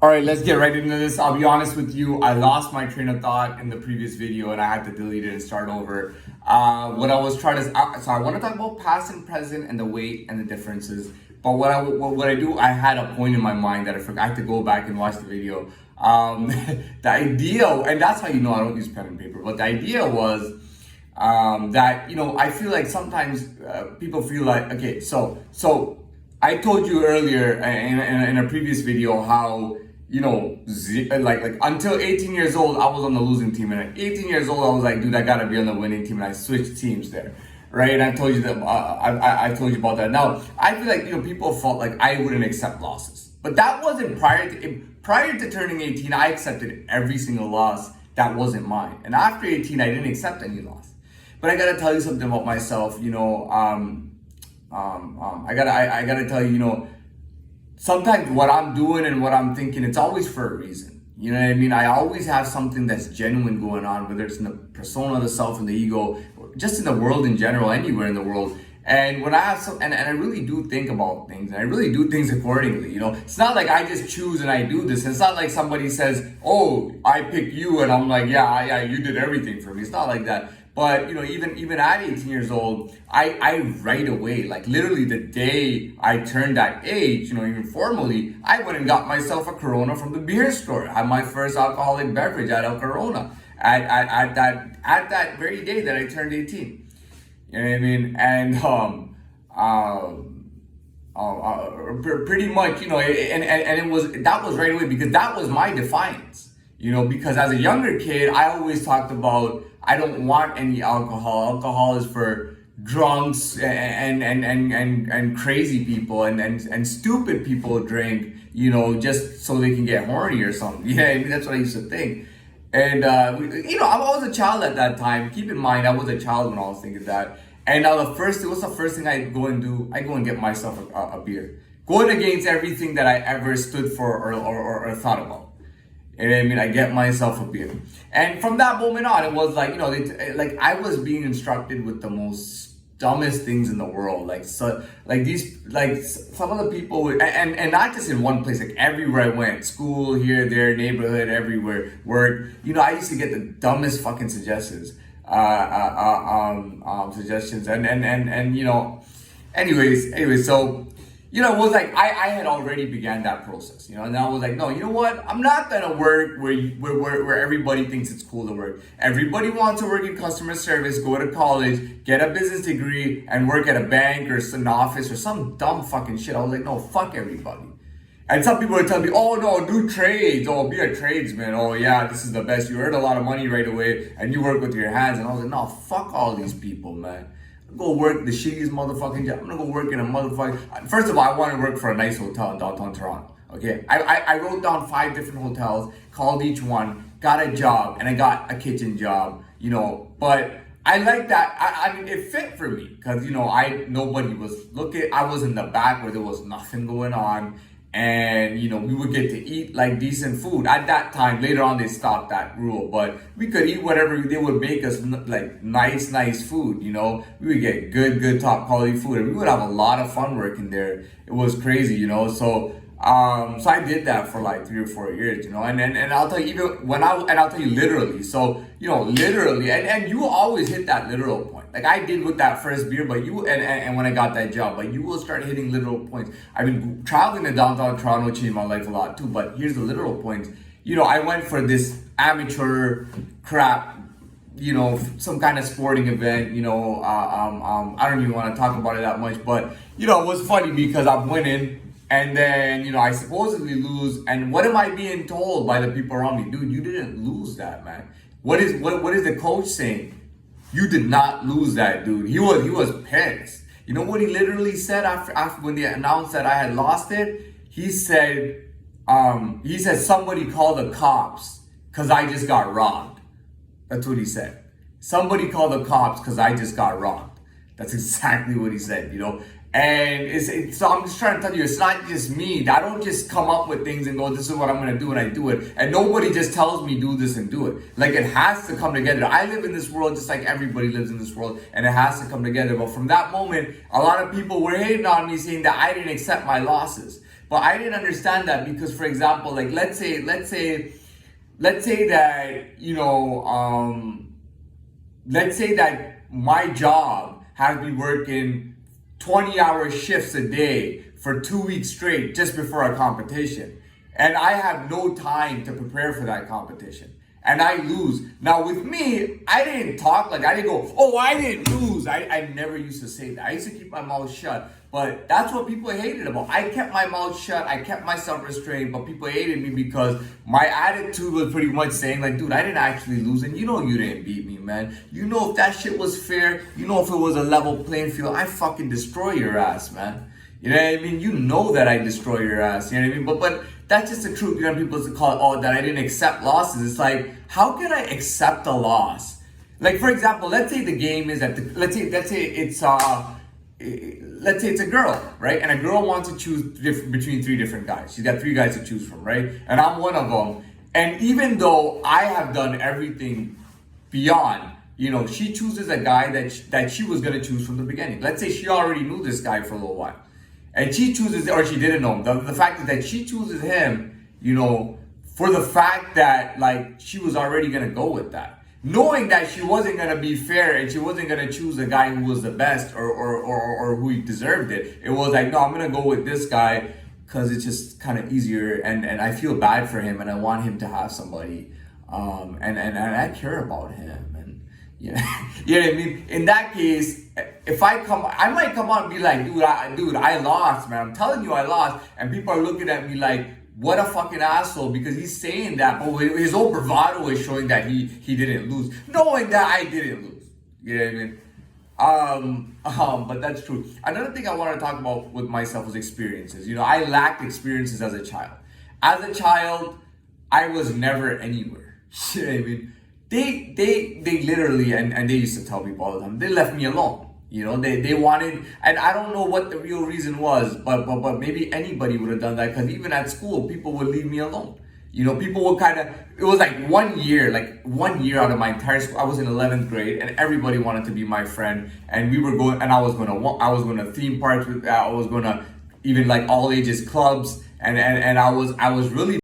All right, let's get right into this. I'll be honest with you. I lost my train of thought in the previous video and I had to delete it and start over. What I was trying to, so I want to talk about past and present and the weight and the differences. But what I do, I had a point in my mind that I forgot. I had to go back and watch the video. The idea, and that's how you know I don't use pen and paper, but the idea was that, I feel like sometimes people feel like, okay, so I told you earlier in a previous video how, like until 18 years old, I was on the losing team. And at 18 years old, I was like, dude, I gotta be on the winning team. And I switched teams there, right? And I told you that, I told you about that. Now, I feel like, people felt like I wouldn't accept losses. But that wasn't prior to turning 18, I accepted every single loss that wasn't mine. And after 18, I didn't accept any loss. But I gotta tell you something about myself, I gotta tell you, sometimes what I'm doing and what I'm thinking, it's always for a reason. You know what I mean? I always have something that's genuine going on, whether it's in the persona, the self, and the ego, or just in the world in general, anywhere in the world. And when I have some, and I really do think about things, and I really do things accordingly. It's not like I just choose and I do this. It's not like somebody says, "Oh, I pick you," and I'm like, "Yeah, you did everything for me." It's not like that. But even at 18 years old, I right away, like literally the day I turned that age, even formally, I went and got myself a Corona from the beer store. I had my first alcoholic beverage at El Corona at that very day that I turned 18. You know what I mean? And pretty much, and that was right away because that was my defiance. Because as a younger kid, I always talked about I don't want any alcohol. Alcohol is for drunks and crazy people and stupid people drink, just so they can get horny or something. Yeah, I mean, that's what I used to think. And I was a child at that time. Keep in mind, I was a child when I was thinking that. And what's the first thing I go and do? I go and get myself a beer, going against everything that I ever stood for or thought about. And I mean, I get myself a beer. And from that moment on, it was like, I was being instructed with the most dumbest things in the world. Some of the people, and not just in one place, like everywhere I went, school, here, there, neighborhood, everywhere, work, I used to get the dumbest fucking suggestions. Anyways, so, it was like, I had already began that process, and I was like, no, you know what? I'm not gonna work where everybody thinks it's cool to work. Everybody wants to work in customer service, go to college, get a business degree, and work at a bank or an office or some dumb fucking shit. I was like, no, fuck everybody. And some people would tell me, oh no, do trades, oh, be a tradesman, oh yeah, this is the best, you earn a lot of money right away, and you work with your hands. And I was like, no, fuck all these people, man. Go work the shittiest motherfucking job. I'm gonna go work in a motherfucking... First of all, I want to work for a nice hotel in downtown Toronto, okay? I wrote down 5 different hotels, called each one, got a job, and I got a kitchen job, but I like that. I mean, it fit for me, because, nobody was looking. I was in the back where there was nothing going on, and, we would get to eat, like, decent food. At that time, later on, they stopped that rule, but we could eat whatever. They would make us, like, nice food, We would get good, top quality food, and we would have a lot of fun working there. It was crazy, So I did that for, like, 3 or 4 years, and I'll tell you, I'll tell you literally, so, literally, and you always hit that literal point. Like I did with that first beer, but and when I got that job, but you will start hitting literal points. I mean, traveling to downtown Toronto changed my life a lot too, but here's the literal points. I went for this amateur crap, some kind of sporting event, I don't even want to talk about it that much, but, it was funny because I'm winning. And then, I supposedly lose. And what am I being told by the people around me? Dude, you didn't lose that, man. What is the coach saying? You did not lose that, dude. He was pissed. You know what he literally said after when they announced that I had lost it? He said somebody called the cops because I just got robbed. That's what he said. Somebody called the cops because I just got robbed. That's exactly what he said, And so I'm just trying to tell you, it's not just me. I don't just come up with things and go, this is what I'm going to do, and I do it. And nobody just tells me do this and do it. Like, it has to come together. I live in this world just like everybody lives in this world, and it has to come together. But from that moment, a lot of people were hating on me, saying that I didn't accept my losses. But I didn't understand that because, for example, like let's say that, let's say that my job has me working 20-hour shifts a day for 2 weeks straight just before a competition. And I have no time to prepare for that competition. And I lose. Now with me, I didn't talk like, I didn't go, oh, I didn't lose. I never used to say that. I used to keep my mouth shut. But that's what people hated about. I kept my mouth shut. I kept myself restrained. But people hated me because my attitude was pretty much saying like, dude, I didn't actually lose. And you know you didn't beat me, man. You know if that shit was fair, you know if it was a level playing field, I fucking destroy your ass, man. You know what I mean? You know that I destroy your ass. You know what I mean? But that's just the truth. You know, people call it, oh, that I didn't accept losses. It's like, how can I accept a loss? Like, for example, let's say the game is at the, let's say it's a girl, right? And a girl wants to choose between 3 different guys. She's got 3 guys to choose from, right? And I'm one of them. And even though I have done everything beyond, she chooses a guy that she was going to choose from the beginning. Let's say she already knew this guy for a little while. And she chooses, or she didn't know him. The fact is that she chooses him, for the fact that, like, she was already going to go with that. Knowing that she wasn't going to be fair and she wasn't going to choose a guy who was the best or who deserved it. It was like, no, I'm going to go with this guy because it's just kind of easier and I feel bad for him and I want him to have somebody. And I care about him. You know what I mean? In that case, I might come out and be like, dude, I lost, man. I'm telling you I lost. And people are looking at me like, what a fucking asshole, because he's saying that, but his own bravado is showing that he didn't lose, knowing that I didn't lose. You know what I mean? But that's true. Another thing I want to talk about with myself was experiences. I lacked experiences as a child. As a child, I was never anywhere. You know what I mean? They literally, and they used to tell people all the time, they left me alone. They wanted, and I don't know what the real reason was, but maybe anybody would have done that, because even at school, people would leave me alone. People would it was like 1 year out of my entire school, I was in 11th grade, and everybody wanted to be my friend, and we were going, and I was going to theme parks, I was going to even like all ages clubs, and I was really